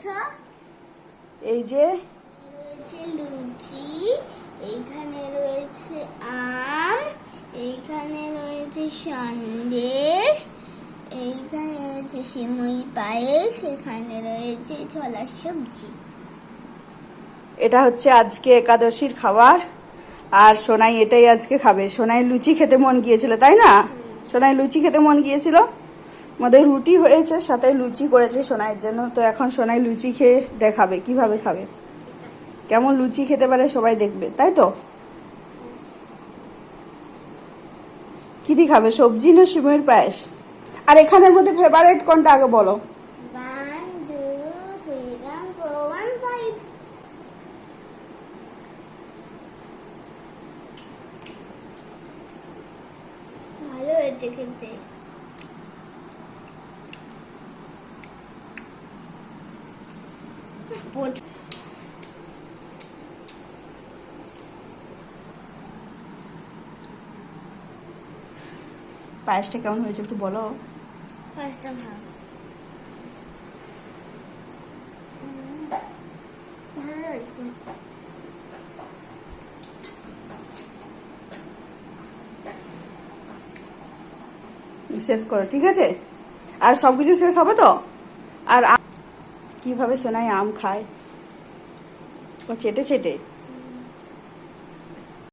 দেখছো এই যে রয়েছে লুচি, এইখানে রয়েছে আম, এইখানে রয়েছে সন্দেশ, এইখানে রয়েছে সিমুই পায়েস, এখানে রয়েছে ছোলার সবজি। এটা হচ্ছে আজকে একাদশীর খাবার। আর সোনাই এটাই আজকে খাবে। সোনাই লুচি খেতে মন গিয়েছিল, তাই না? সোনাই লুচি খেতে মন গিয়েছিল। আমাদের রুটি হয়েছে, সাথে লুচি করেছে সোনাইয়ের জন্য। তো এখন সোনাই লুচি খেয়ে দেখাবে কিভাবে খাবে, কেমন লুচি খেতে পারে সবাই দেখবে, তাই তো? কি দিয়ে খাবে, সবজি না সিমুইয়ের পায়েস? আর এখানের মধ্যে ফেভারিট কোনটা আগে বলো। 1 2 3 4 1 5। ভালো হয়েছে খেতে। পায়েসটা কেমন হয়েছে একটু বলো। পাঁচটা ভাগ ভালো হয়েছে। শেষ করো, ঠিক আছে? আর সবকিছু শেষ হবে তো? আর কিভাবে সোনাই আম খায়, ও চেটে চেটে।